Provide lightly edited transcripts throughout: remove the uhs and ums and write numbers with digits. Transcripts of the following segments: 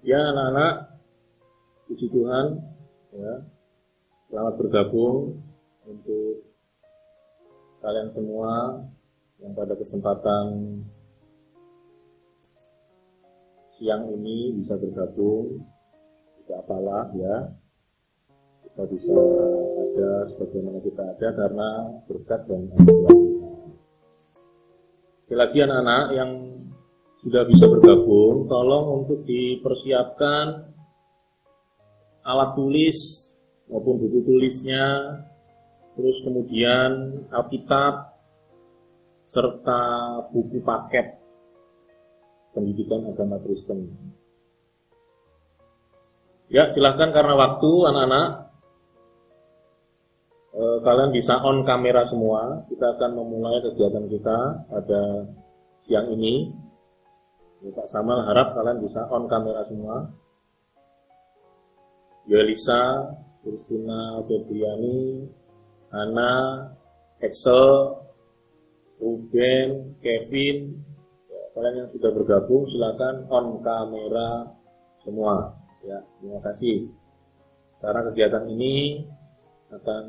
Ya anak-anak, puji Tuhan, ya, selamat bergabung untuk kalian semua yang pada kesempatan siang ini bisa bergabung. Tidak apalah ya, kita bisa ada sebagaimana kita ada karena berkat dan anugerah Tuhan. Sekali lagi anak-anak yang sudah bisa bergabung, tolong untuk dipersiapkan alat tulis maupun buku tulisnya, terus kemudian Alkitab, serta buku paket pendidikan agama Kristen. Ya, silahkan karena waktu anak-anak, kalian bisa on kamera semua. Kita akan memulai kegiatan kita pada siang ini. Pak Samal harap kalian bisa on kamera semua. Yelisa, Kristina, Febriani, Hana, Excel, Ruben, Kevin, ya, kalian yang sudah bergabung silakan on kamera semua. Ya, terima kasih. Karena kegiatan ini akan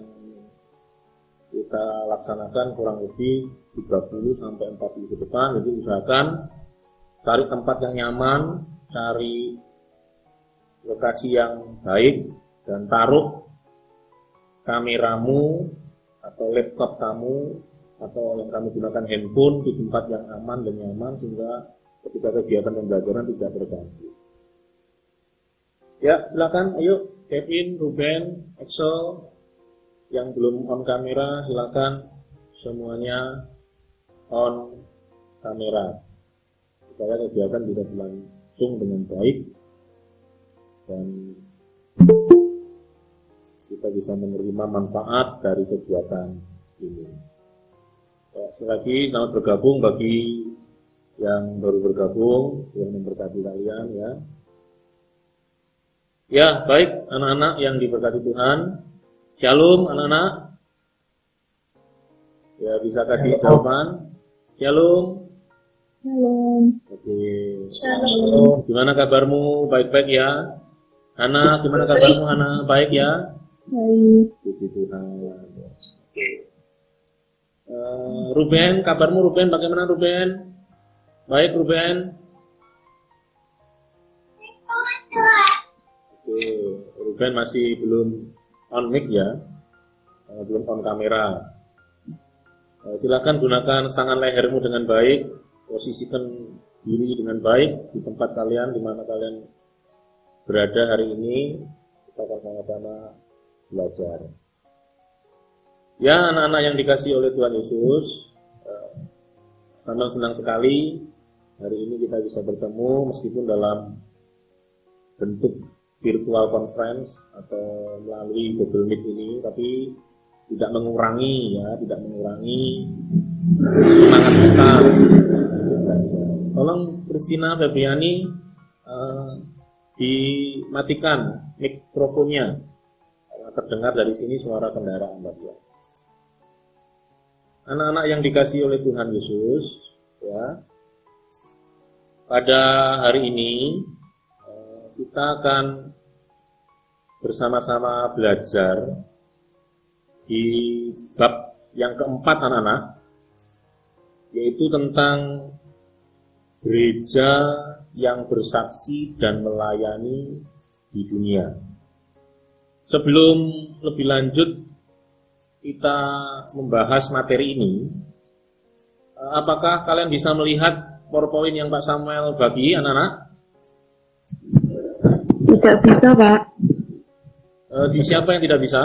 kita laksanakan kurang lebih 30 sampai 40 ke depan. Jadi usahakan cari tempat yang nyaman, cari lokasi yang baik, dan taruh kameramu atau laptop kamu atau yang kamu gunakan handphone di tempat yang aman dan nyaman sehingga ketika kegiatan pembelajaran tidak terganggu. Ya, silakan, ayo Kevin, Ruben, Excel yang belum on kamera silakan semuanya on kamera supaya kegiatan bisa berlangsung dengan baik dan kita bisa menerima manfaat dari kegiatan ini. Ya, sekali lagi selamat bergabung bagi yang baru bergabung, yang memberkati kalian ya. Ya, baik anak-anak yang diberkati Tuhan. Shalom anak-anak. Ya, bisa kasih jawaban. Shalom. Shalom. Oke. Shalom. Gimana kabarmu? Baik-baik ya? Hana, gimana kabarmu Hana? Baik ya? Baik. Puji Tuhan. Oke. Ruben, kabarmu Ruben? Bagaimana Ruben? Baik Ruben? Oke. Ruben masih belum on mic ya? Belum on kamera. Silakan gunakan tangan lehermu dengan baik. Posisikan diri dengan baik di tempat kalian, di mana kalian berada hari ini. Kita akan sama-sama belajar. Ya, anak-anak yang dikasihi oleh Tuhan Yesus, sangat senang sekali hari ini kita bisa bertemu meskipun dalam bentuk virtual conference atau melalui Google Meet ini, tapi tidak mengurangi semangat kita. Tolong Kristina Febriani dimatikan mikrofonnya karena terdengar dari sini suara kendaraan Bapak. Anak-anak yang dikasihi oleh Tuhan Yesus, ya. Pada hari ini kita akan bersama-sama belajar di bab yang keempat anak-anak, yaitu tentang gereja yang bersaksi dan melayani di dunia. Sebelum lebih lanjut kita membahas materi ini, apakah kalian bisa melihat PowerPoint yang Pak Samuel bagi anak-anak? Tidak bisa, Pak. Di siapa yang tidak bisa?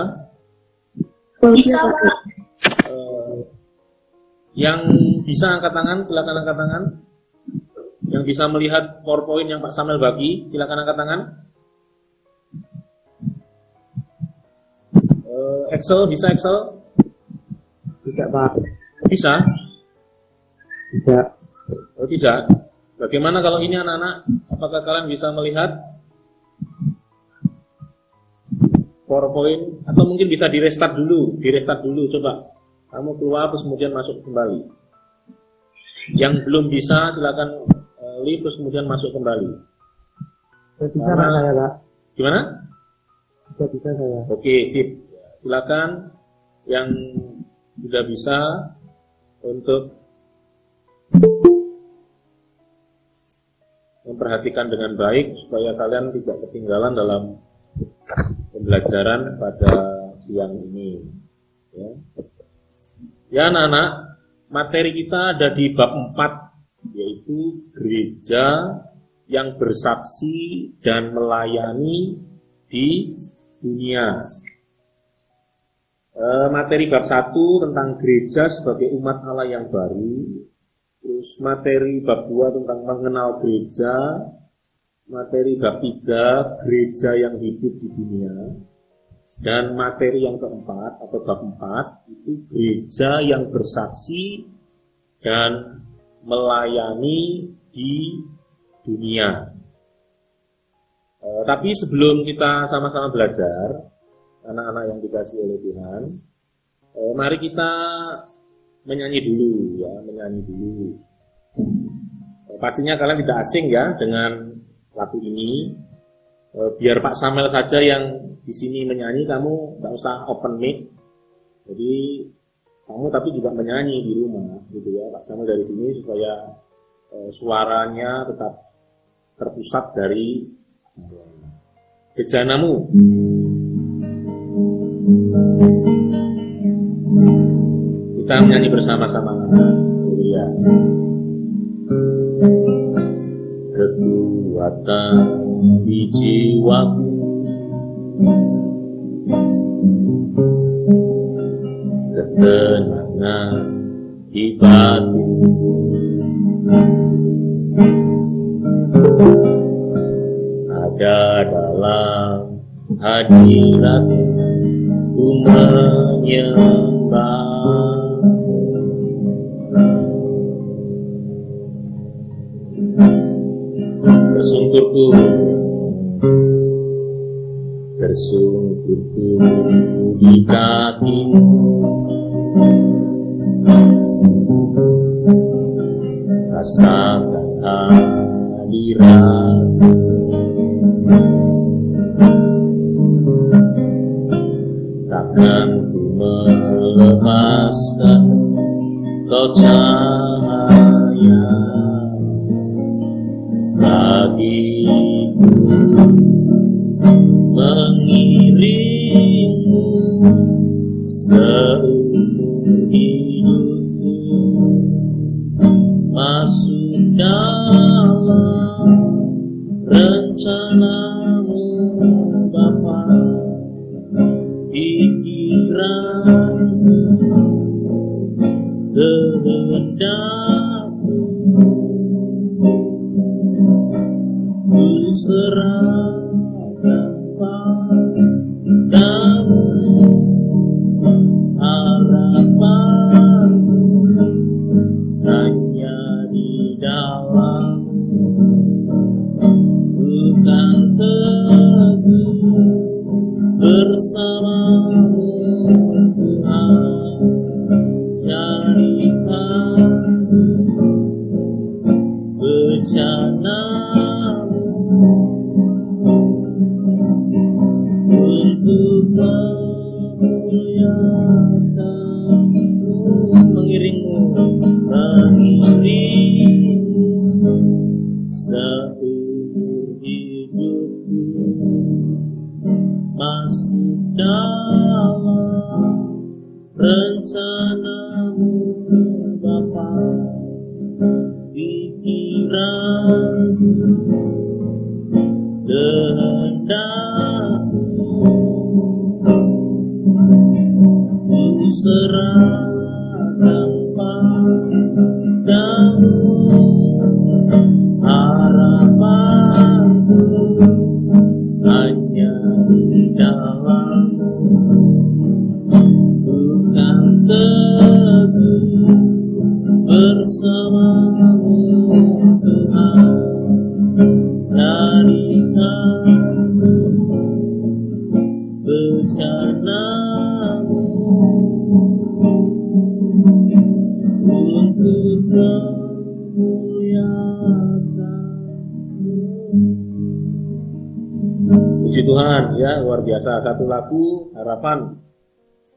Bisa, Pak. Yang bisa angkat tangan, silakan angkat tangan. Yang bisa melihat PowerPoint yang Pak Samuel bagi, silakan angkat tangan. Excel, bisa Excel? Tidak, Pak. Bisa? Tidak. Oh, tidak. Bagaimana kalau ini anak-anak? Apakah kalian bisa melihat PowerPoint? Atau mungkin bisa di-restart dulu, coba. Kamu keluar terus kemudian masuk kembali. Yang belum bisa silakan leave terus kemudian masuk kembali. Bisa Pak saya Pak. Gimana? Bisa saya. Oke, sip. Silakan yang sudah bisa untuk memperhatikan dengan baik supaya kalian tidak ketinggalan dalam pembelajaran pada siang ini. Ya anak-anak, materi kita ada di bab 4, yaitu gereja yang bersaksi dan melayani di dunia. Materi bab 1 tentang gereja sebagai umat Allah yang baru. Terus materi bab 2 tentang mengenal gereja. Materi bab 3 gereja yang hidup di dunia. Dan materi yang keempat atau bab 4 itu gereja yang bersaksi dan melayani di dunia. Tapi sebelum kita sama-sama belajar, anak-anak yang dikasih oleh Tuhan, mari kita menyanyi dulu. Pastinya kalian tidak asing ya dengan lagu ini. Biar Pak Samuel saja yang di sini menyanyi, kamu nggak usah open mic. Jadi kamu tapi juga menyanyi di rumah, gitu ya. Pak Samuel dari sini supaya suaranya tetap terpusat dari bejanamu. Kita menyanyi bersama-sama, ya. Kekuatan di jiwaku, ketenangan di batin, ada dalam hadirat-Mu, ku menyembah. Tersungkurku di kaki-Mu, rasakan hadirat-Mu, takkan ku melepaskan Kau cahaya bagiku, mengiringmu seumur hidupku, masuk dalam rencana-Mu Bapa, pikiranku, kehendak-Mu, ku serahkan padamu, harapanku hanya di dalam-Mu, bukan teguh bersama-Mu Tuhan, jadikanku bejana-Mu untuk memuliakan-Mu, mengiringmu seumur hidupku, masuk dalam rencana-Mu Bapa, pikiranku, kehendak-Mu, ku serahkan padamu, harapanku hanya di dalam-Mu, bukan teguh bersama-Mu Tuhan, jadikanku bejana-Mu untuk memuliakan-Mu. Tuhan, ya luar biasa. Satu lagu harapan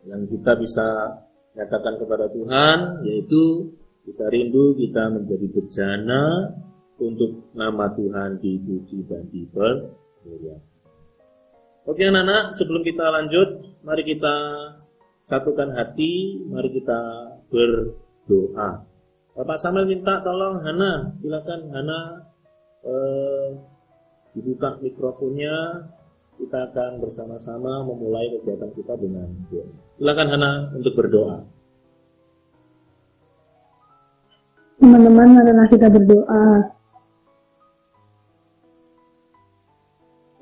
yang kita bisa nyatakan kepada Tuhan, yaitu kita rindu kita menjadi bejana untuk nama Tuhan dipuji dan dipermuliakan. Oke anak-anak, sebelum kita lanjut, mari kita satukan hati, mari kita berdoa. Bapak Samuel minta tolong Hana, silakan Hana dibuka mikrofonnya. Kita akan bersama-sama memulai kegiatan kita dengan doa. Silakan Hana untuk berdoa. Teman-teman, marilah kita berdoa.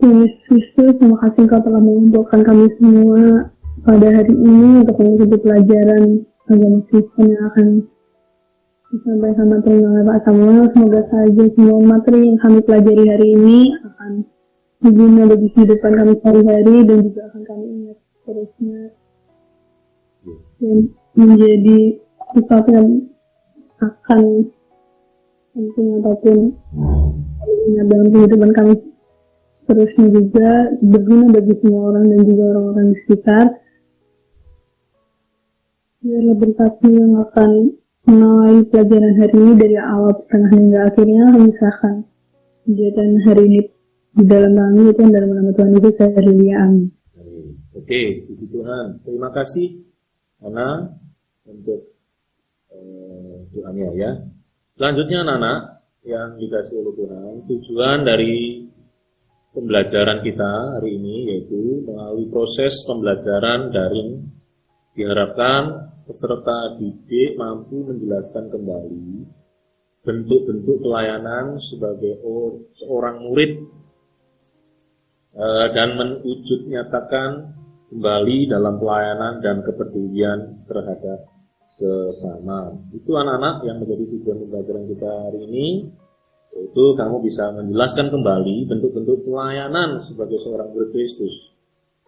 Tuhan Yesus, terima kasih Engkau telah mengumpulkan kami semua pada hari ini untuk mengikuti pelajaran agama Kristen yang akan disampaikan materi oleh Pak Samuel. Semoga saja semua materi yang kami pelajari hari ini akan berguna bagi kehidupan kami sehari-hari dan juga akan kami ingat terusnya dan menjadi sesuatu yang akan penting ataupun ingat dalam kehidupan kami terusnya juga berguna bagi semua orang dan juga orang-orang di sekitar. Biarlah berkat-Mu yang akan mengawali pelajaran hari ini dari awal pertengahan hingga akhirnya, kami serahkan kegiatan hari ini di dalam kami, itu dalam nama Tuhan Yesus saya berdoa, amin. Oke, puji Tuhan. Terima kasih Ana untuk doanya ya. Selanjutnya anak-anak yang dikasih oleh Tuhan, tujuan dari pembelajaran kita hari ini yaitu melalui proses pembelajaran daring diharapkan peserta didik mampu menjelaskan kembali bentuk-bentuk pelayanan sebagai seorang murid dan menwujud nyatakan kembali dalam pelayanan dan kepedulian terhadap sesama. Itu anak-anak yang menjadi tujuan pembelajaran kita hari ini, yaitu kamu bisa menjelaskan kembali bentuk-bentuk pelayanan sebagai seorang murid Kristus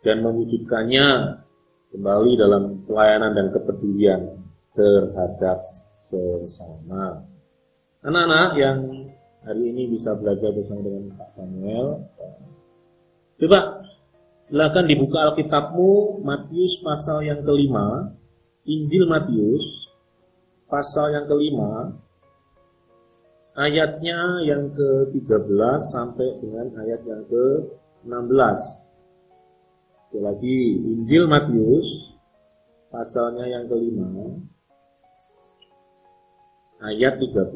dan mewujudkannya kembali dalam pelayanan dan kepedulian terhadap sesama. Anak-anak yang hari ini bisa belajar bersama dengan Pak Samuel, coba silakan dibuka Alkitabmu, Matius pasal yang ke-5, Injil Matius pasal yang ke-5, ayatnya yang ke-13 sampai dengan ayat yang ke-16. Sekali lagi, Injil Matius pasalnya yang ke-5, ayat 13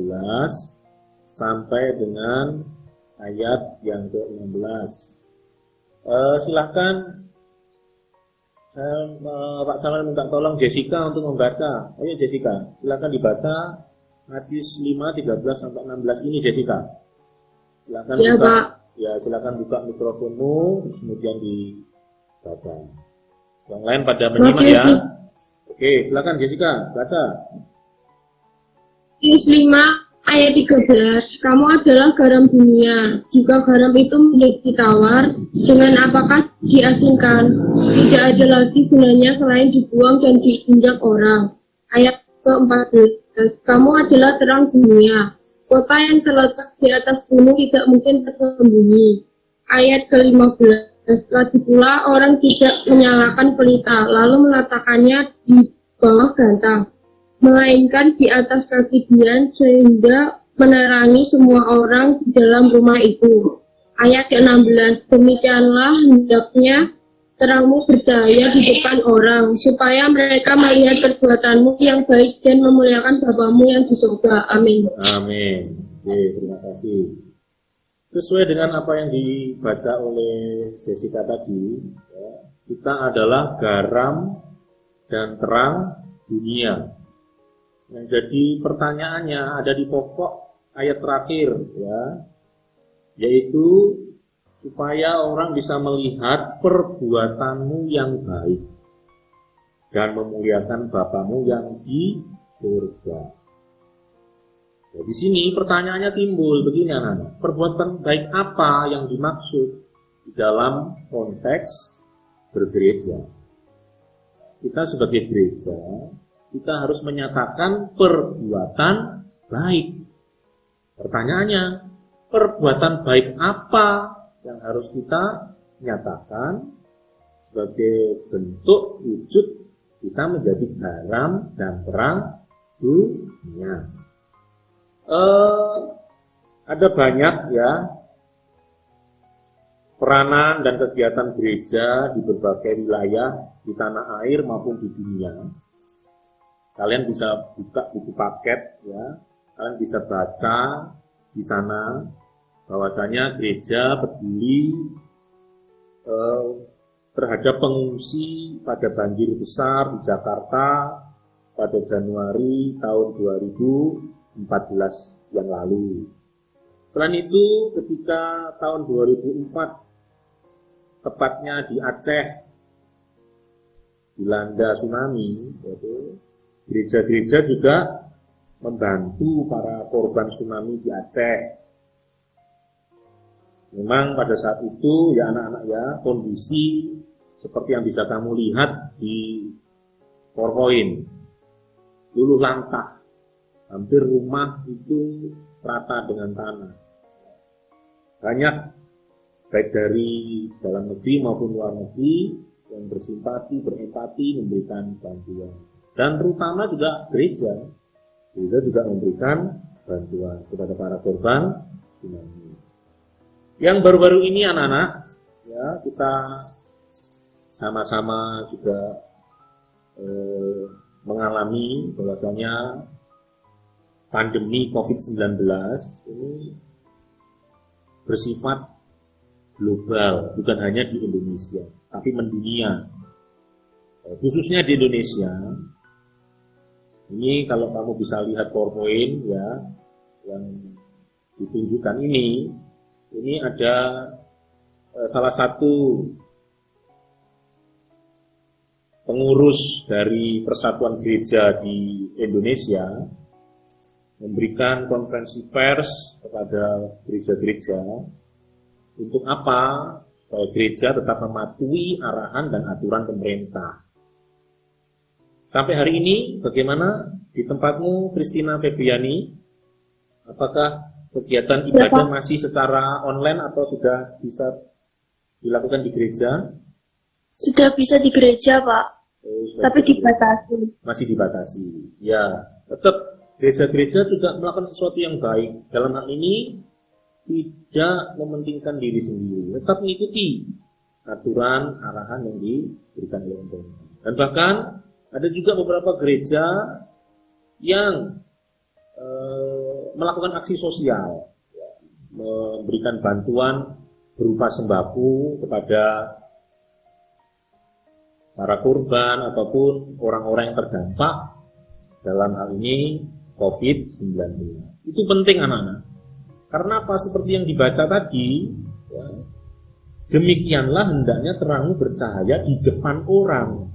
sampai dengan ayat yang ke-16. Silahkan Pak Samuel minta tolong Jessica untuk membaca. Ayo Jessica, silahkan dibaca Matius 5, 13 sampai 16 ini Jessica. Silakan ya, buka, Pak. Ya, silakan buka mikrofonmu terus kemudian dibaca. Yang lain pada menyimak ya. Oke, silakan Jessica, baca. Matius 5 ayat 13. Kamu adalah garam dunia. Jika garam itu menjadi tawar, dengan apakah diasinkan? Tidak ada lagi gunanya selain dibuang dan diinjak orang. Ayat ke-14. Kamu adalah terang dunia. Kota yang terletak di atas gunung tidak mungkin tersembunyi. Ayat ke-15. Lagi pula orang tidak menyalakan pelita, lalu meletakkannya di bawah gantang, melainkan di atas kaki dian sehingga menerangi semua orang di dalam rumah itu. Ayat ke-16. Demikianlah hendaknya terangmu berdaya di depan orang, supaya mereka melihat perbuatanmu yang baik dan memuliakan Bapamu yang di surga. Amin. Amin. Oke, terima kasih. Sesuai dengan apa yang dibaca oleh Jessica tadi, ya, kita adalah garam dan terang dunia. Yang jadi pertanyaannya ada di pokok ayat terakhir, ya, yaitu supaya orang bisa melihat perbuatanmu yang baik dan memuliakan Bapamu yang di surga. Nah, di sini pertanyaannya timbul begini anak-anak, perbuatan baik apa yang dimaksud di dalam konteks bergereja? Kita sebagai gereja, kita harus menyatakan perbuatan baik. Pertanyaannya, perbuatan baik apa yang harus kita nyatakan sebagai bentuk wujud kita menjadi garam dan terang dunia. Ada banyak ya peranan dan kegiatan gereja di berbagai wilayah di tanah air maupun di dunia. Kalian bisa buka buku paket ya, kalian bisa baca di sana bahwasanya gereja peduli terhadap pengungsi pada banjir besar di Jakarta pada Januari tahun 2014 yang lalu. Selain itu, ketika tahun 2004, tepatnya di Aceh, dilanda tsunami, yaitu gereja-gereja juga membantu para korban tsunami di Aceh. Memang pada saat itu ya anak-anak ya, kondisi seperti yang bisa kamu lihat di PowerPoint, luluh lantah, hampir rumah itu rata dengan tanah. Banyak baik dari dalam negeri maupun luar negeri yang bersimpati, berempati, memberikan bantuan. Dan terutama juga gereja juga memberikan bantuan kepada para korban tsunami. Yang baru-baru ini anak-anak, ya kita sama-sama juga mengalami bahwasanya pandemi COVID-19 ini bersifat global, bukan hanya di Indonesia, tapi mendunia. Khususnya di Indonesia, ini kalau kamu bisa lihat PowerPoint ya, yang ditunjukkan ini ada salah satu pengurus dari Persatuan Gereja di Indonesia memberikan konferensi pers kepada gereja-gereja untuk apa? Supaya gereja tetap mematuhi arahan dan aturan pemerintah. Sampai hari ini bagaimana di tempatmu, Christina Febriani? Apakah kegiatan ibadah masih secara online atau sudah bisa dilakukan di gereja? Sudah bisa di gereja, Pak. Tapi dibatasi. Masih dibatasi. Ya, tetap gereja-gereja juga melakukan sesuatu yang baik. Dalam hal ini tidak mementingkan diri sendiri, tetap mengikuti aturan arahan yang diberikan oleh pemerintah. Dan bahkan ada juga beberapa gereja yang melakukan aksi sosial, memberikan bantuan berupa sembako kepada para korban ataupun orang-orang yang terdampak dalam hal ini COVID-19. Itu penting anak-anak. Karena apa? Seperti yang dibaca tadi, ya, demikianlah hendaknya terangmu bercahaya di depan orang.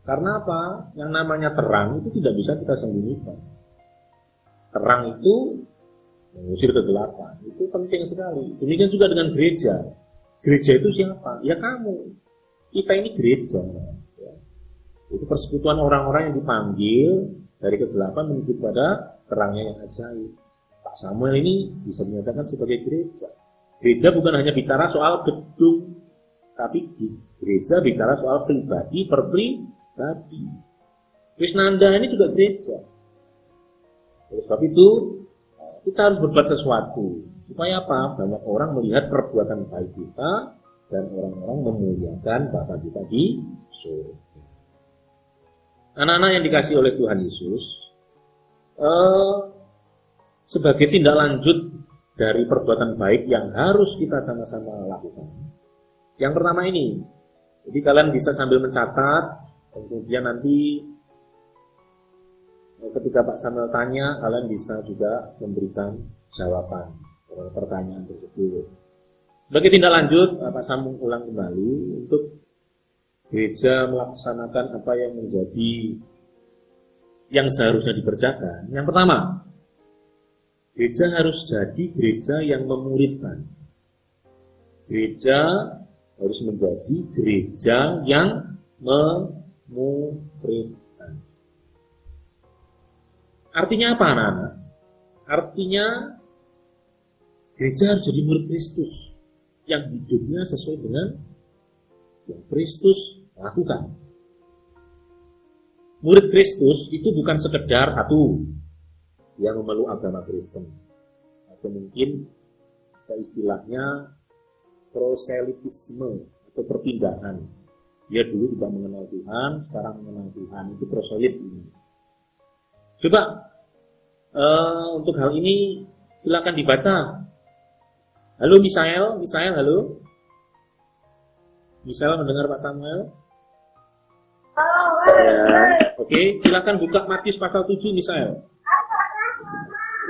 Karena apa? Yang namanya terang itu tidak bisa kita sembunyikan. Terang itu mengusir kegelapan. Itu penting sekali. Demikian juga dengan gereja. Gereja itu siapa? Ya kamu. Kita ini gereja. Ya. Itu persekutuan orang-orang yang dipanggil dari kegelapan menuju pada terangnya yang ajaib. Pak Samuel ini bisa dinyatakan sebagai gereja. Gereja bukan hanya bicara soal gedung, tapi gereja bicara soal pribadi per pribadi. Krisnanda ini juga gereja. Oleh sebab itu, kita harus berbuat sesuatu. Supaya apa? Banyak orang melihat perbuatan baik kita dan orang-orang memuliakan Bapa kita di surga. Anak-anak yang dikasihi oleh Tuhan Yesus, sebagai tindak lanjut dari perbuatan baik yang harus kita sama-sama lakukan. Yang pertama ini, jadi kalian bisa sambil mencatat, kemudian nanti ketika Pak Samuel tanya, kalian bisa juga memberikan jawaban pertanyaan tersebut. Sebagai tindak lanjut, Pak Samuel ulang kembali untuk gereja melaksanakan apa yang menjadi yang seharusnya dikerjakan. Yang pertama, gereja harus jadi gereja yang memuridkan. Gereja harus menjadi gereja yang memuridkan. Artinya apa anak-anak? Artinya gereja harus jadi murid Kristus. yang hidupnya sesuai dengan yang Kristus lakukan. Murid Kristus itu bukan sekedar satu yang memeluk agama Kristen, atau mungkin istilahnya proselitisme atau perpindahan. Dia dulu tidak mengenal Tuhan, sekarang mengenal Tuhan, itu proselit ini. Coba untuk hal ini silakan dibaca. Halo Misael, halo. Misael mendengar Pak Samuel? Ya. Oke, silakan buka Matius pasal 7 Misael.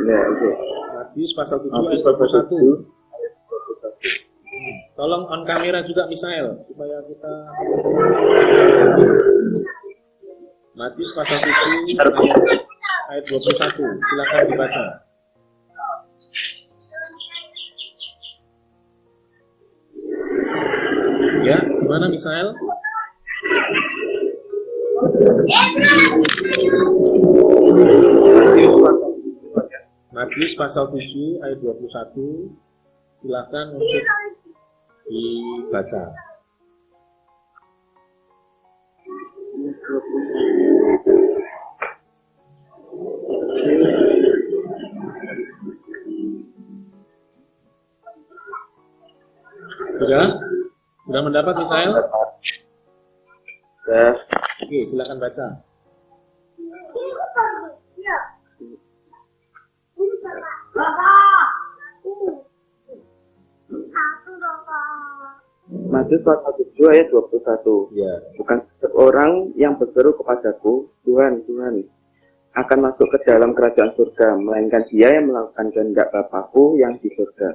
Ya, oke. Matius pasal 7 ayat 21. Tolong on kamera juga Misael supaya kita Matius pasal 7 ayat 21. Silakan dibaca. Ya, gimana Misael? Matius pasal 7 ayat 21. Silakan untuk dibaca. Sudah mendapat Misael? Ya. Oke, silakan baca. Matius pasal 7 ayat 21. Ya. Bukan setiap orang yang berseru kepadaku, Tuhan, Tuhan, akan masuk ke dalam kerajaan surga, melainkan dia yang melakukan kehendak Bapakku yang di surga.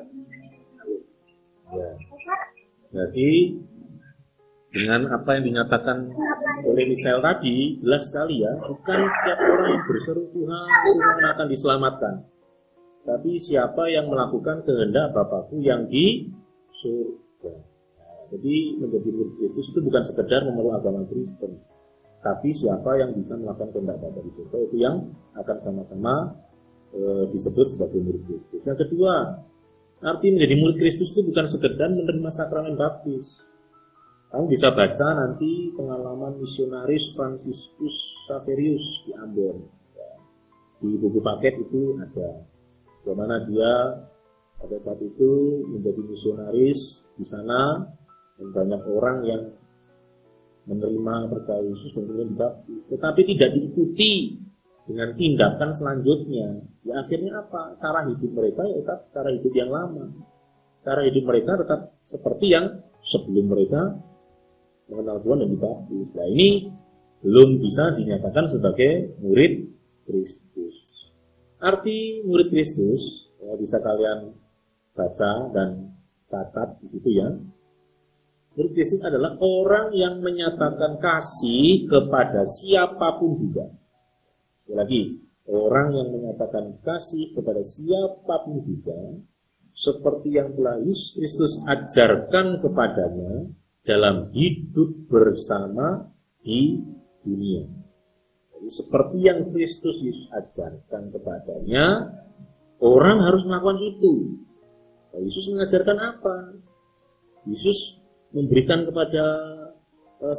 Ya. Jadi dengan apa yang dinyatakan oleh Misael tadi, jelas sekali ya, bukan setiap orang yang berseru Tuhan, Tuhan akan diselamatkan. Tapi siapa yang melakukan kehendak Bapakku yang di surga. Nah, jadi menjadi murid Kristus itu bukan sekedar memeluk agama Kristen, tapi siapa yang bisa melakukan kehendak Bapa di surga itu yang akan sama-sama disebut sebagai murid Kristus. Yang kedua, arti menjadi murid Kristus itu bukan sekedar menerima sakramen baptis. Kamu bisa baca nanti pengalaman misionaris Franciscus Xaverius di Ambon. Di buku paket itu ada, bagaimana dia pada saat itu menjadi misionaris di sana, dan banyak orang yang menerima percaya Yesus dan kemudian dibaptis. Tetapi tidak diikuti dengan tindakan selanjutnya. Ya akhirnya apa? Cara hidup mereka ya tetap cara hidup yang lama. Cara hidup mereka tetap seperti yang sebelum mereka mengenal Tuhan dan dibaptis. Nah ini belum bisa dinyatakan sebagai murid Kristus. Arti murid Kristus ya, bisa kalian baca dan catat di situ ya. Murid Kristus adalah orang yang menyatakan kasih kepada siapapun juga. Lagi, orang yang menyatakan kasih kepada siapapun juga, seperti yang telah Yesus Kristus ajarkan kepadanya dalam hidup bersama di dunia. Jadi, seperti yang Kristus Yesus ajarkan kepadanya, orang harus melakukan itu. Nah, Yesus mengajarkan apa? Yesus memberikan kepada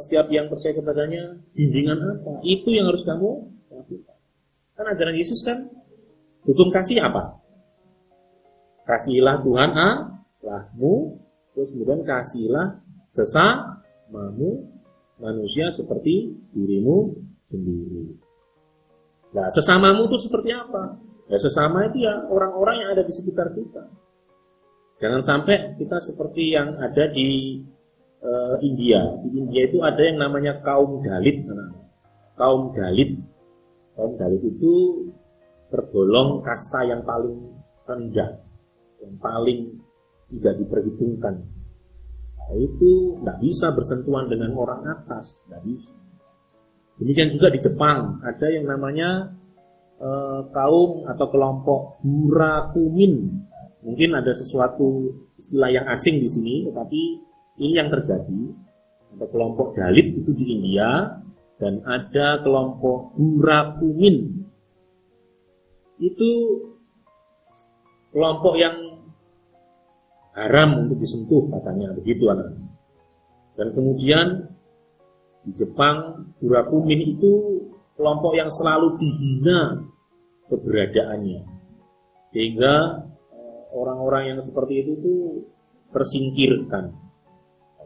setiap yang percaya kepadanya bimbingan apa? Itu yang harus kamu lakukan. Kan ajaran Yesus kan hukum kasih apa? Kasihilah Tuhan Allahmu, terus kemudian kasihilah sesamamu manusia seperti dirimu sendiri. Nah, sesamamu itu seperti apa? Ya, sesama itu ya orang-orang yang ada di sekitar kita. Jangan sampai kita seperti yang ada di India. Di India itu ada yang namanya kaum Dalit. Kaum Dalit itu tergolong kasta yang paling rendah, yang paling tidak diperhitungkan. Nah, itu tidak bisa bersentuhan dengan orang atas, tidak bisa. Demikian juga di Jepang ada yang namanya kaum atau kelompok Burakumin. Mungkin ada sesuatu istilah yang asing di sini, tetapi ini yang terjadi. Ada kelompok Dalit itu di India, dan ada kelompok Burakumin. Itu kelompok yang haram untuk disentuh katanya, begitu anak. Dan kemudian di Jepang Burakumin itu kelompok yang selalu dihina keberadaannya, sehingga orang-orang yang seperti itu tuh tersingkirkan.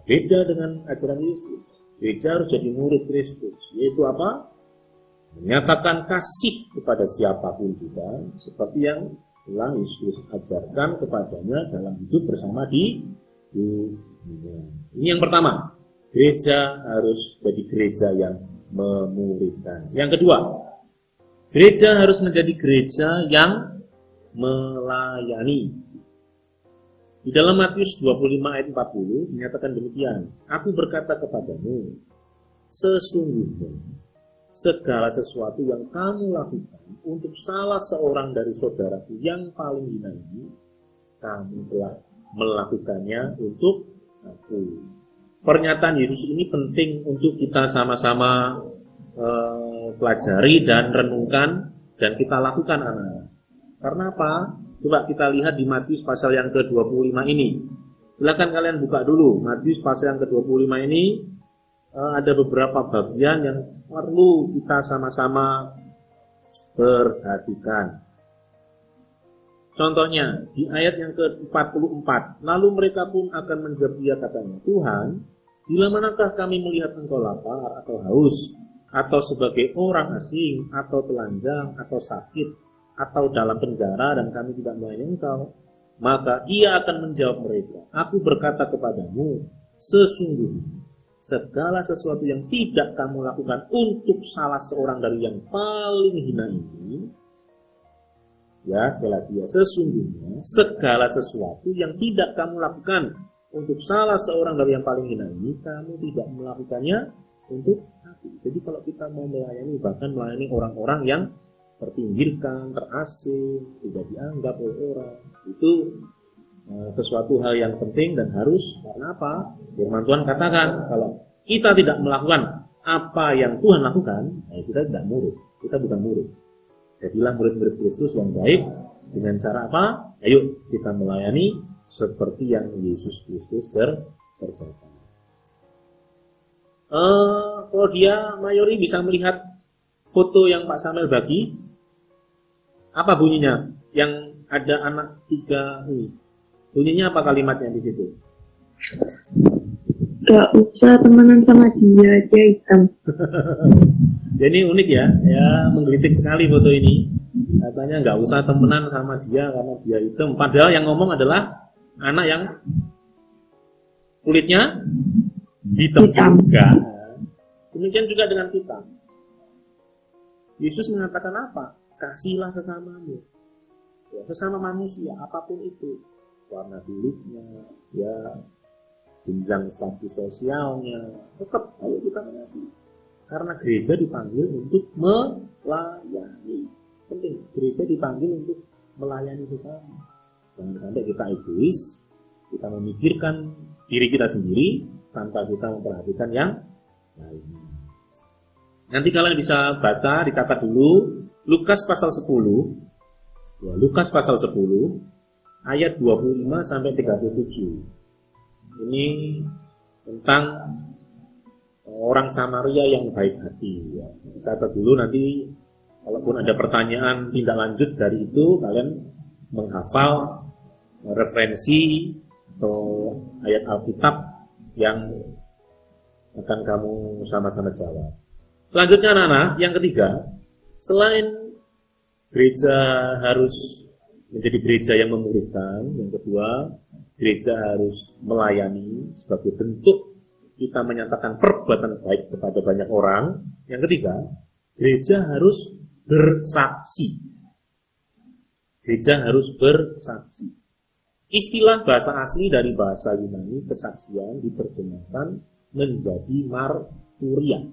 Beda dengan ajaran Yesus. Gereja harus jadi murid Kristus, yaitu apa? Menyatakan kasih kepada siapapun juga, seperti yang telah Yesus ajarkan kepadanya dalam hidup bersama di dunia. Ini yang pertama, gereja harus jadi gereja yang memuridkan. Yang kedua, gereja harus menjadi gereja yang melayani. Di dalam Matius 25 ayat 40 dinyatakan demikian, aku berkata kepadamu, sesungguhnya segala sesuatu yang kamu lakukan untuk salah seorang dari saudaraku yang paling hina ini, kamu telah melakukannya untuk aku. Pernyataan Yesus ini penting untuk kita sama-sama pelajari dan renungkan dan kita lakukan anak-anak. Karena apa? Coba kita lihat di Matius pasal yang ke-25 ini. Silakan kalian buka dulu Matius pasal yang ke-25 ini. Ada beberapa bagian yang perlu kita sama-sama perhatikan. Contohnya di ayat yang ke-44, lalu mereka pun akan menjawab dia katanya, Tuhan, bila manakah kami melihat engkau lapar atau haus, atau sebagai orang asing, atau telanjang, atau sakit, atau dalam penjara dan kami tidak melayani engkau? Maka ia akan menjawab mereka, aku berkata kepadamu, sesungguhnya segala sesuatu yang tidak kamu lakukan untuk salah seorang dari yang paling hina ini, ya sekali lagi ya, sesungguhnya segala sesuatu yang tidak kamu lakukan untuk salah seorang dari yang paling hina ini, kamu tidak melakukannya untuk aku. Jadi kalau kita mau melayani, bahkan melayani orang-orang yang terpinggirkan, terasing, tidak dianggap oleh orang, itu sesuatu hal yang penting dan harus. Karena apa? Firman Tuhan katakan kalau kita tidak melakukan apa yang Tuhan lakukan, kita tidak murid, kita bukan murid. Jadilah murid-murid Kristus yang baik dengan cara apa? Ayo kita melayani seperti yang Yesus Kristus kerjakan. Kalau dia Mayori bisa melihat foto yang Pak Samuel bagi. Apa bunyinya? Yang ada anak 3 ini. Bunyinya apa kalimatnya di situ? Gak usah temenan sama dia hitam. Jadi unik ya, menggelitik sekali foto ini. Katanya gak usah temenan sama dia karena dia hitam. Padahal yang ngomong adalah anak yang kulitnya hitam juga. Demikian juga dengan kita. Yesus mengatakan apa? Kasihlah sesamamu, ya, sesama manusia, apapun itu, warna kulitnya, ya, jenjang status sosialnya, tetap ayo kita mengasihi. Karena gereja dipanggil untuk melayani. Penting, gereja dipanggil untuk melayani sesama. Jangan sampai kita egois, kita memikirkan diri kita sendiri tanpa kita memperhatikan yang lain. Nanti kalian bisa baca, dicatat dulu. Lukas pasal 10, ya, Lukas pasal 10, ayat 25 sampai 37. Ini tentang orang Samaria yang baik hati. Ya. Catat dulu nanti, kalaupun ada pertanyaan tindak lanjut dari itu, kalian menghafal referensi atau ayat Alkitab yang akan kamu sama-sama jawab. Selanjutnya anak-anak, yang ketiga, selain gereja harus menjadi gereja yang memuridkan, yang kedua, gereja harus melayani sebagai bentuk kita menyatakan perbuatan baik kepada banyak orang. Yang ketiga, gereja harus bersaksi. Gereja harus bersaksi. Istilah bahasa asli dari bahasa Yunani kesaksian diterjemahkan menjadi marturia.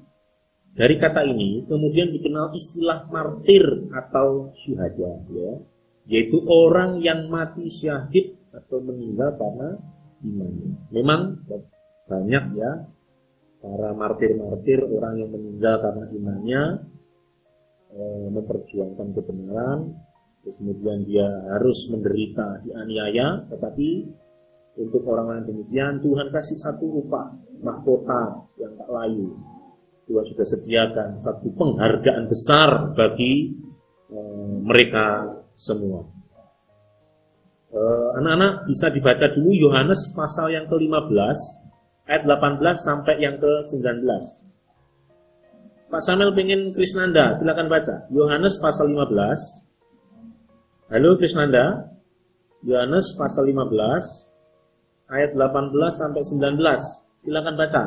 Dari kata ini kemudian dikenal istilah martir atau syuhada, ya, yaitu orang yang mati syahid atau meninggal karena imannya. Memang banyak ya para martir-martir, orang yang meninggal karena imannya, memperjuangkan kebenaran, terus kemudian dia harus menderita, dianiaya, tetapi Untuk orang-orang demikian, Tuhan kasih satu upah, mahkota yang tak layu. Tuhan sudah sediakan satu penghargaan besar bagi mereka semua. Anak-anak bisa dibaca dulu Yohanes pasal yang ke-15, ayat 18 sampai yang ke-19. Pak Samuel pengen Krisnanda, silakan baca. Yohanes pasal 15. Halo Krisnanda. Yohanes pasal 15. Ayat 18 sampai 19. Silakan baca.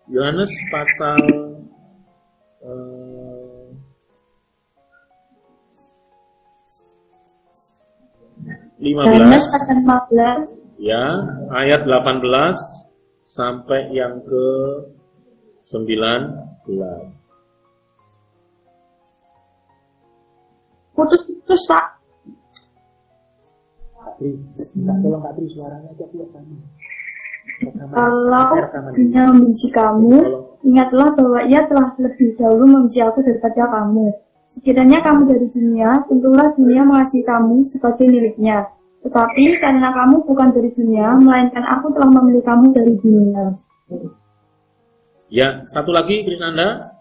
Yohanes pasal 15. Yohanes pasal 15. Ya, ayat 18 sampai yang ke 19. Putus-putus, Pak. Tolong Kak Tri suaranya aja biar kami. Kalau dunia membenci kamu, ingatlah bahwa ia telah lebih dahulu membenci aku daripada kamu. Sekiranya kamu dari dunia, tentulah dunia mengasihi kamu sebagai miliknya. Tetapi karena kamu bukan dari dunia, melainkan aku telah memilih kamu dari dunia. Ya, satu lagi Krisnanda,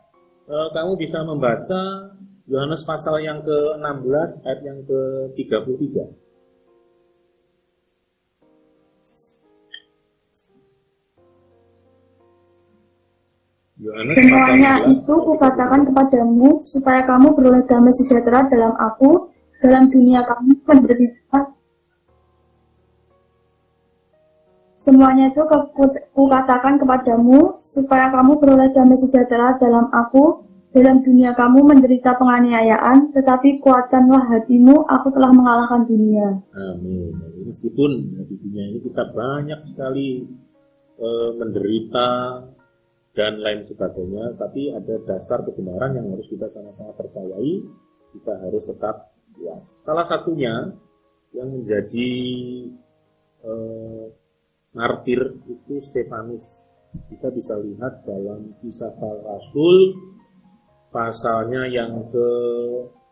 kamu bisa membaca Yohanes pasal yang ke-16 ayat yang ke-33. Semuanya itu kukatakan kepadamu supaya kamu beroleh damai sejahtera dalam aku, dalam dunia kamu menderita. Semuanya itu kukatakan kepadamu supaya kamu beroleh damai sejahtera dalam aku, dalam dunia kamu menderita penganiayaan, tetapi kuatkanlah hatimu, aku telah mengalahkan dunia. Amin. Meskipun di dunia ini kita banyak sekali menderita dan lain sebagainya, tapi ada dasar kebenaran yang harus kita sama-sama percayai, kita harus tetap kuat. Salah satunya yang menjadi martir itu Stefanus. Kita bisa lihat dalam Kisah Para Rasul pasalnya yang ke-7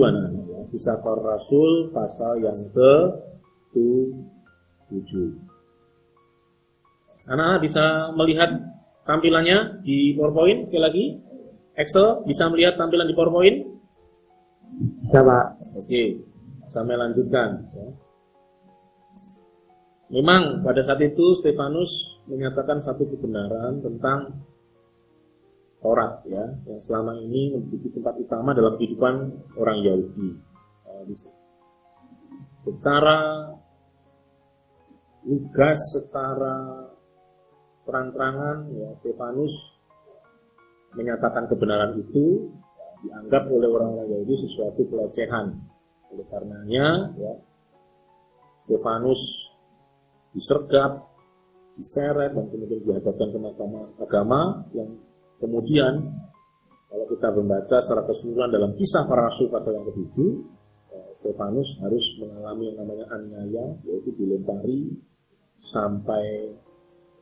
anak-anak ya. Kisah Para Rasul pasal yang ke-7. Anak-anak bisa melihat tampilannya di PowerPoint, sekali lagi. Excel bisa melihat tampilan di PowerPoint? Ya Pak. Oke, sampai lanjutkan. Ya. Memang pada saat itu Stefanus menyatakan satu kebenaran tentang Taurat, ya, yang selama ini menjadi tempat utama dalam kehidupan orang Yahudi. Secara lugas, secara terang-terangan, ya, Stefanus menyatakan kebenaran itu dianggap oleh orang-orang Yahudi sesuatu pelecehan. Oleh karenanya, ya, Stefanus disergap, diseret, dan kemudian dihadapkan ke mahkamah agama yang kemudian kalau kita membaca secara keseluruhan dalam Kisah Para Rasul pasal yang ke-7, Stefanus harus mengalami yang namanya aniaya, yaitu dilempari sampai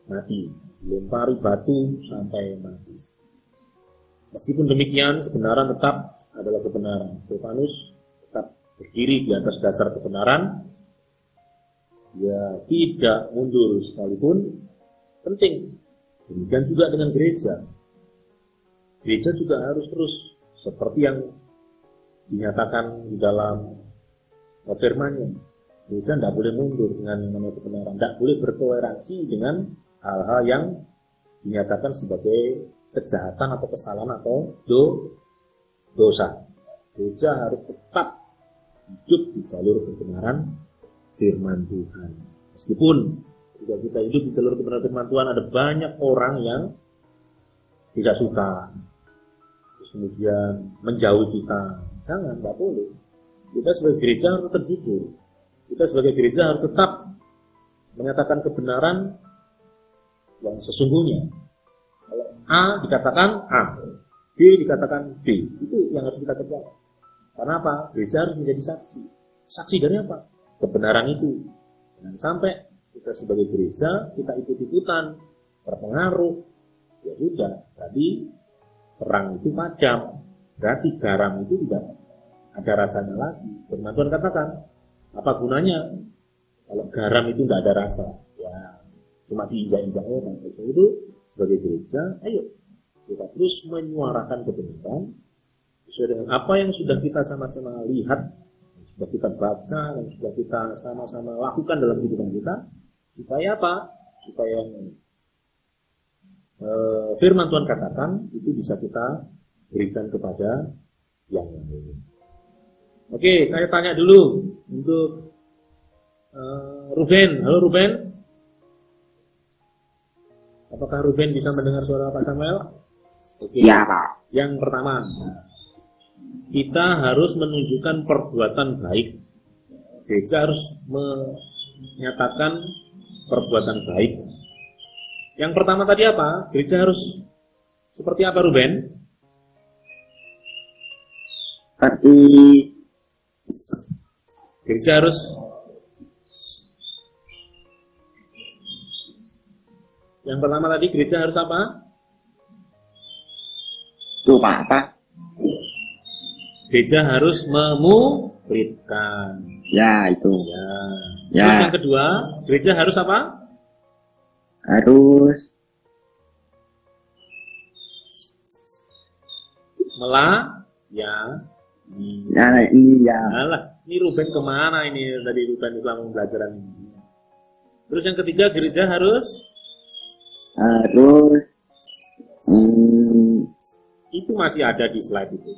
mati, dilempari batu sampai mati. Meskipun demikian, kebenaran tetap adalah kebenaran. Stefanus tetap berdiri di atas dasar kebenaran. Ya, tidak mundur sekalipun. Penting. Demikian juga dengan gereja. Gereja juga harus terus seperti yang dinyatakan di dalam firman-Nya. Gereja tidak boleh mundur dengan yang namanya kebenaran, tidak boleh bertoleransi dengan hal-hal yang dinyatakan sebagai kejahatan atau kesalahan atau dosa. Gereja harus tetap hidup di jalur kebenaran firman Tuhan. Meskipun jika kita hidup di jalur kebenaran firman Tuhan, ada banyak orang yang tidak suka, terus kemudian menjauhi kita. Jangan, tidak boleh. Kita sebagai gereja harus tetap jujur. Kita sebagai gereja harus tetap menyatakan kebenaran yang sesungguhnya. Kalau A dikatakan A, B dikatakan B, itu yang harus kita kerjakan. Karena apa? Gereja harus menjadi saksi. Saksi dari apa? Kebenaran itu. Jangan sampai kita sebagai gereja kita ikut-ikutan terpengaruh. Ya sudah, tadi terang itu padam, berarti garam itu tidak ada rasanya lagi. Firman Tuhan katakan, Apa gunanya kalau garam itu nggak ada rasa? Ya, cuma diinjak-injak orang. Itu sebagai gereja, ayo kita terus menyuarakan kebenaran sesuai dengan apa yang sudah kita sama-sama lihat, yang sudah kita baca, yang sudah kita sama-sama lakukan dalam kehidupan kita, supaya apa? Supaya firman Tuhan katakan itu bisa kita berikan kepada yang lain. Oke, saya tanya dulu untuk Ruben. Halo Ruben. Apakah Ruben bisa mendengar suara Pak Samuel? Oke. Ya, Pak. Yang pertama, kita harus menunjukkan perbuatan baik. Gereja harus menyatakan perbuatan baik. Yang pertama tadi apa? Gereja harus seperti apa, Ruben? Seperti Gereja harus yang pertama tadi gereja harus apa? itu Pak, apa? Gereja harus memuridkan. Ya, itu. Ya. Ya. Terus yang kedua, gereja harus apa? Harus melayani. nah, ini ya. Alah, ini Ruben kemana ini tadi Ruben Islam pembelajaran ini? Terus yang ketiga, gereja harus itu masih ada di slide itu.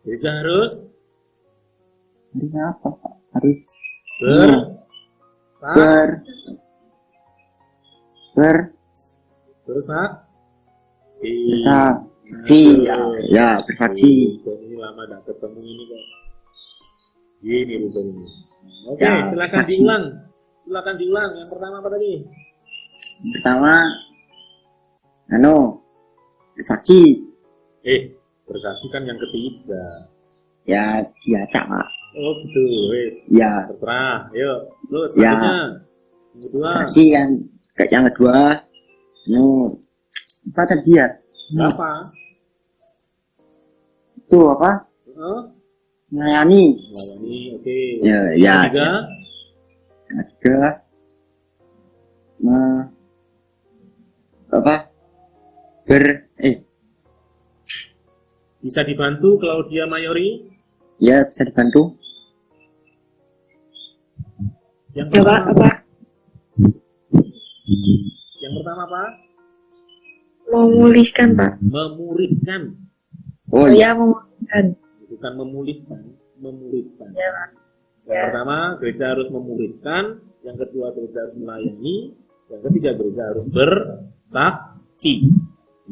Gereja harus apa Pak? Harus bersaksi. Ini lama tidak ketemu ini kok. Ini Ruben ini. Oke, Ya, silakan saksi. diulang. Silakan diulang. Yang pertama apa tadi? Pertama, bersaksi. Bersaksi kan yang ketiga. Ya, diajak Pak. Oh gitu. Ya, Terserah. Yuk. Lu selanjutnya. Yang kedua. saksi yang kedua, apa tadi ya? Apa? Itu apa? Melayani. Melayani. Oke. Ya, Yang ketiga. Yang ketiga, Bisa dibantu Claudia Mayori? ya bisa dibantu. Yang pertama Yang pertama apa? Memulihkan, Pak. Memuridkan. Oh ya, Memulihkan. Bukan memulihkan, memuridkan. Ya, Pak. Yang pertama, gereja harus memuridkan. Yang kedua, gereja harus melayani. Yang ketiga, gereja harus bersaksi.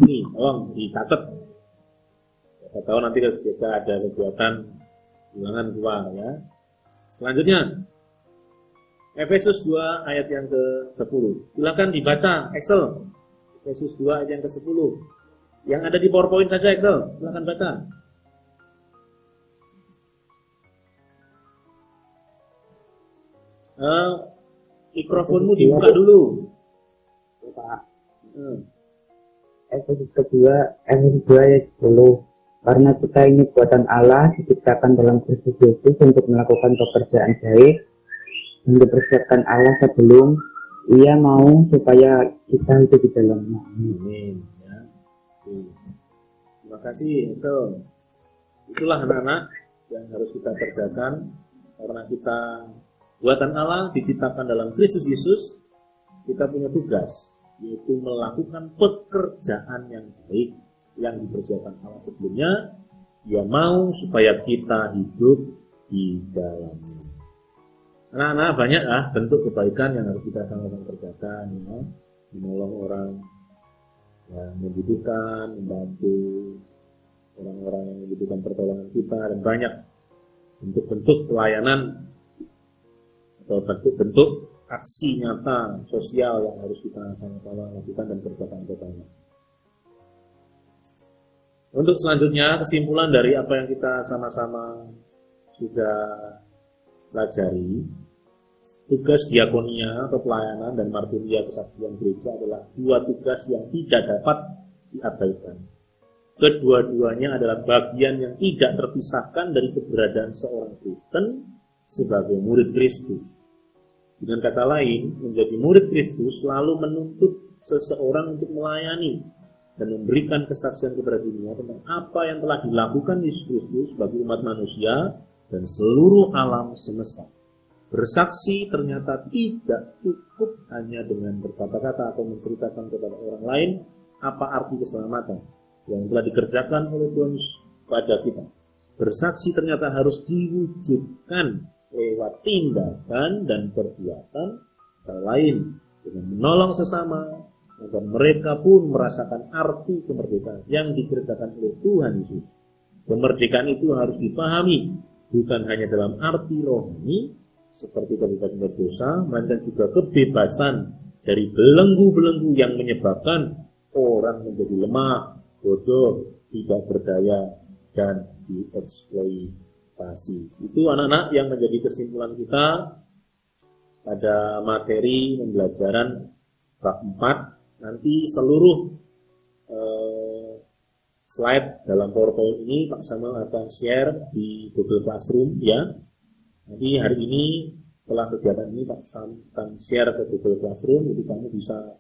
Ini, tolong dicatat. Saya tahu nanti ketika ada kegiatan ulangan keluar ya. Selanjutnya, Efesus 2 ayat yang ke-10. Silakan dibaca Excel. Efesus 2 ayat yang ke-10. Yang ada di PowerPoint saja Excel. Silakan baca. Mikrofonmu dibuka dulu. Pak. Efesus 2 ayat 10. Karena kita ini buatan Allah, diciptakan dalam Kristus Yesus untuk melakukan pekerjaan baik yang dipersiapkan Allah sebelum Ia mau supaya kita hidup di dalamnya. Amin. Ya. Terima kasih. So, itulah anak-anak yang harus kita kerjakan karena kita buatan Allah diciptakan dalam Kristus Yesus. Kita punya tugas yaitu melakukan pekerjaan yang baik yang dipersiapkan Allah sebelumnya. Dia mau supaya kita hidup di dalamnya. Anak-anak banyak bentuk kebaikan yang harus kita sama-sama kerjakan ya. Menolong orang yang membutuhkan, membantu orang-orang yang membutuhkan pertolongan kita, dan banyak bentuk-bentuk pelayanan atau bentuk-bentuk aksi nyata sosial yang harus kita sama-sama lakukan dan kerjakan kedepannya. Untuk selanjutnya, kesimpulan dari apa yang kita sama-sama sudah pelajari, tugas diakonia atau pelayanan dan marturia kesaksian gereja adalah dua tugas yang tidak dapat diabaikan. Kedua-duanya adalah bagian yang tidak terpisahkan dari keberadaan seorang Kristen sebagai murid Kristus. Dengan kata lain, menjadi murid Kristus selalu menuntut seseorang untuk melayani dan memberikan kesaksian kepada dunia tentang apa yang telah dilakukan Yesus Kristus bagi umat manusia dan seluruh alam semesta. Bersaksi ternyata tidak cukup hanya dengan berkata-kata atau menceritakan kepada orang lain apa arti keselamatan yang telah dikerjakan oleh Tuhan pada kita. Bersaksi ternyata harus diwujudkan lewat tindakan dan perbuatan lain dengan menolong sesama agar mereka pun merasakan arti kemerdekaan yang dikerjakan oleh Tuhan Yesus. Kemerdekaan itu harus dipahami bukan hanya dalam arti rohani seperti kebebasan dari dosa, melainkan juga kebebasan dari belenggu-belenggu yang menyebabkan orang menjadi lemah, bodoh, tidak berdaya, dan dieksploitasi. Itu anak-anak yang menjadi kesimpulan kita pada materi pembelajaran bab 4. Nanti seluruh slide dalam PowerPoint ini Pak Samuel akan share di Google Classroom ya. Nanti hari ini setelah kegiatan ini Pak Samuel akan share ke Google Classroom, jadi kamu bisa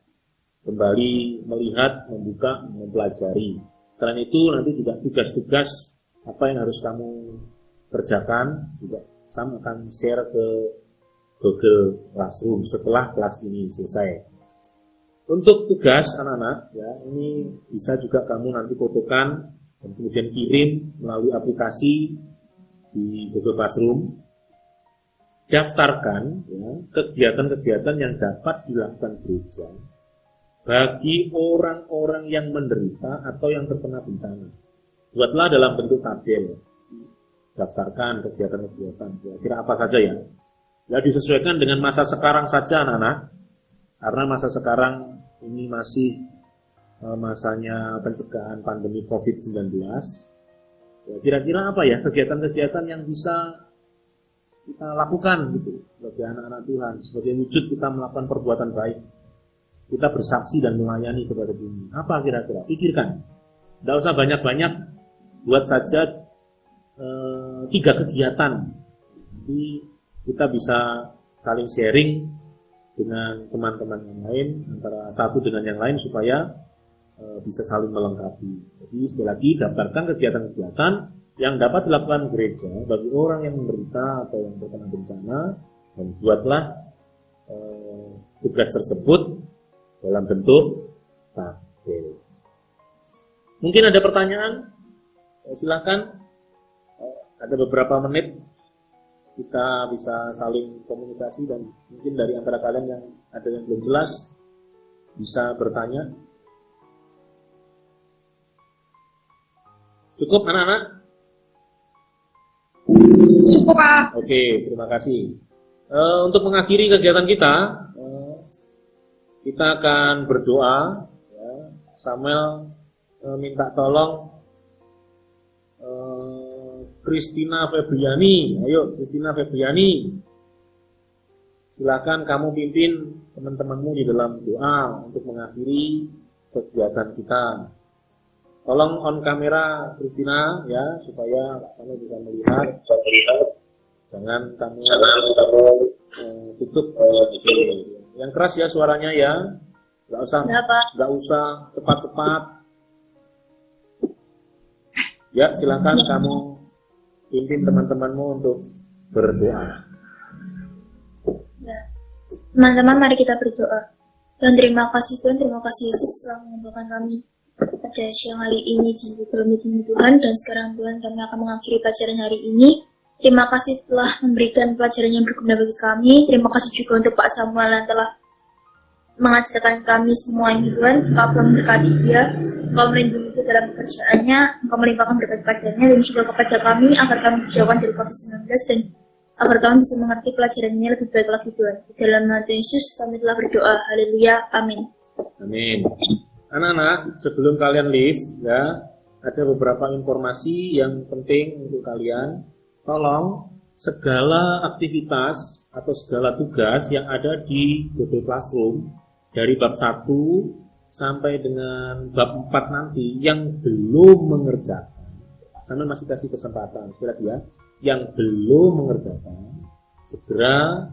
kembali melihat, membuka, mempelajari. Selain itu nanti juga tugas-tugas apa yang harus kamu kerjakan juga Sam akan share ke Google Classroom setelah kelas ini selesai. Untuk tugas anak-anak ya, ini bisa juga kamu nanti fotokan dan kemudian kirim melalui aplikasi di Google Classroom. Daftarkan ya, kegiatan-kegiatan yang dapat dilakukan gereja bagi orang-orang yang menderita atau yang terkena bencana. Buatlah dalam bentuk tabel. Daftarkan kegiatan-kegiatan. Kira-kira apa saja ya? Ya disesuaikan dengan masa sekarang saja anak-anak. Karena masa sekarang ini masih masanya pencegahan pandemi COVID-19. Ya, kira-kira apa ya kegiatan-kegiatan yang bisa kita lakukan gitu sebagai anak-anak Tuhan, sebagai wujud kita melakukan perbuatan baik. Kita bersaksi dan melayani kepada dunia. Apa kira-kira? Pikirkan. Tidak usah banyak-banyak, buat saja 3 kegiatan. Jadi kita bisa saling sharing dengan teman-teman yang lain, antara satu dengan yang lain supaya bisa saling melengkapi. Jadi sekali lagi daftarkan kegiatan-kegiatan yang dapat dilakukan gereja bagi orang yang menderita atau yang terkena bencana, dan buatlah tugas tersebut dalam bentuk tabel. Mungkin ada pertanyaan? Silakan. Ada beberapa menit kita bisa saling komunikasi dan mungkin dari antara kalian yang ada yang belum jelas bisa bertanya. Cukup anak-anak? Cukup Pak. Oke, terima kasih. Untuk mengakhiri kegiatan kita, kita akan berdoa. Ya. Samuel minta tolong Christina Febriani. Ayo, Christina Febriani. Silakan kamu pimpin teman-temanmu di dalam doa untuk mengakhiri kegiatan kita. Tolong on kamera Christina ya supaya kamu bisa melihat. Jangan kamu tutup. Yang keras ya suaranya ya. Nggak usah cepat-cepat. Ya, silakan kamu pimpin teman-temanmu untuk berdoa. Ya. Teman-teman, mari kita berdoa. Tuhan, terima kasih Tuhan, terima kasih Yesus telah mengumpulkan kami pada siang hari ini di dalam meeting Tuhan, dan sekarang Tuhan kami akan mengakhiri pelajaran hari ini. Terima kasih telah memberikan pelajaran yang berguna bagi kami. Terima kasih juga untuk Pak Samuel yang telah mengajarkan kami semua ini Tuhan. Engkau telah memberkati dia, Engkau melindungi dia dalam pekerjaannya, Engkau melimpahkan berkat padanya dan juga kepada kami agar kami dijauhkan dari COVID-19 dan agar kami bisa mengerti pelajarannya lebih baik lagi Tuhan. Di dalam nama Yesus kami telah berdoa. Haleluya. Amin. Amin. Anak-anak, sebelum kalian leave ya, ada beberapa informasi yang penting untuk kalian. Tolong segala aktivitas atau segala tugas yang ada di Google Classroom dari bab 1 sampai dengan bab 4 nanti yang belum mengerjakan, sampai masih kasih kesempatan kira-kira yang belum mengerjakan segera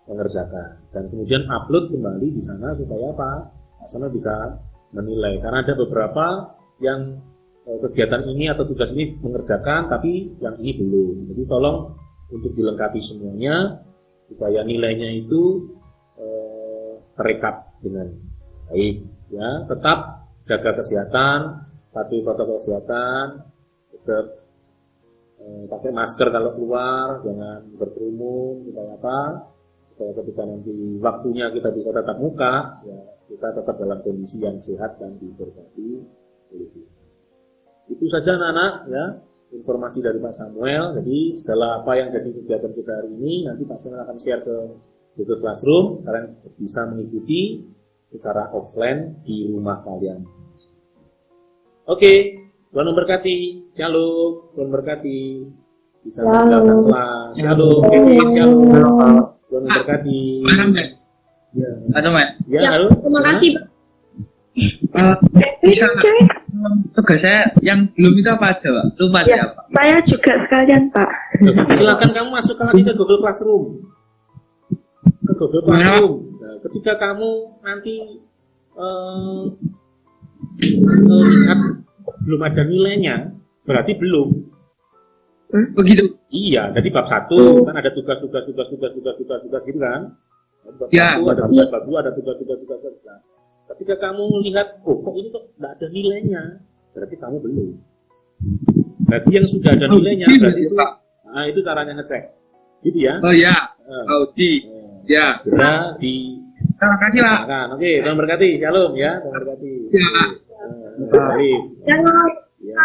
mengerjakan dan kemudian upload kembali di sana supaya apa? Sana bisa menilai karena ada beberapa yang kegiatan ini atau tugas ini mengerjakan tapi yang ini belum. Jadi tolong untuk dilengkapi semuanya supaya nilainya itu terekap dengan baik. Ya, tetap jaga kesehatan, patuhi protokol kesehatan, tetap pakai masker kalau keluar, jangan berkerumun, supaya apa? Supaya ketika nanti waktunya kita bisa tatap muka, ya kita tetap dalam kondisi yang sehat dan diberkati oleh Tuhan. Itu saja anak-anak, ya informasi dari Pak Samuel. Jadi segala apa yang jadi kegiatan kita hari ini nanti Pak Samuel akan share ke Google Classroom. Kalian bisa mengikuti secara offline di rumah kalian. Oke, Tuhan memberkati. Shalom, Tuhan memberkati. Bisa menjalankan kelas. Shalom, Kevin, shalom. Tuhan memberkati. Ya. Halo. Terima kasih. Bisa tugas saya yang belum itu apa aja, Pak? Lupa ya, Pak. Saya juga sekalian, Pak. Silakan kamu masuk nanti ke Google Classroom. Ke Google Classroom. Nah, ketika kamu nanti lihat belum ada nilainya, berarti belum. Begitu. Iya, jadi bab 1 kan ada tugas gitu kan. Bab 1 ada tugas, bab 2 ada tugas. Nah, ketika kamu lihat, kok ini kok tidak ada nilainya, berarti kamu belum. Berarti yang sudah ada nilainya, berarti itu, nah, itu caranya ngecek. Gitu ya. Oh ya. Ya. Segera di. Terima kasih, Pak. Nah, oke, Tuhan berkati. Shalom ya, Tuhan berkati. Silakan. Baik. Shalom. Ya.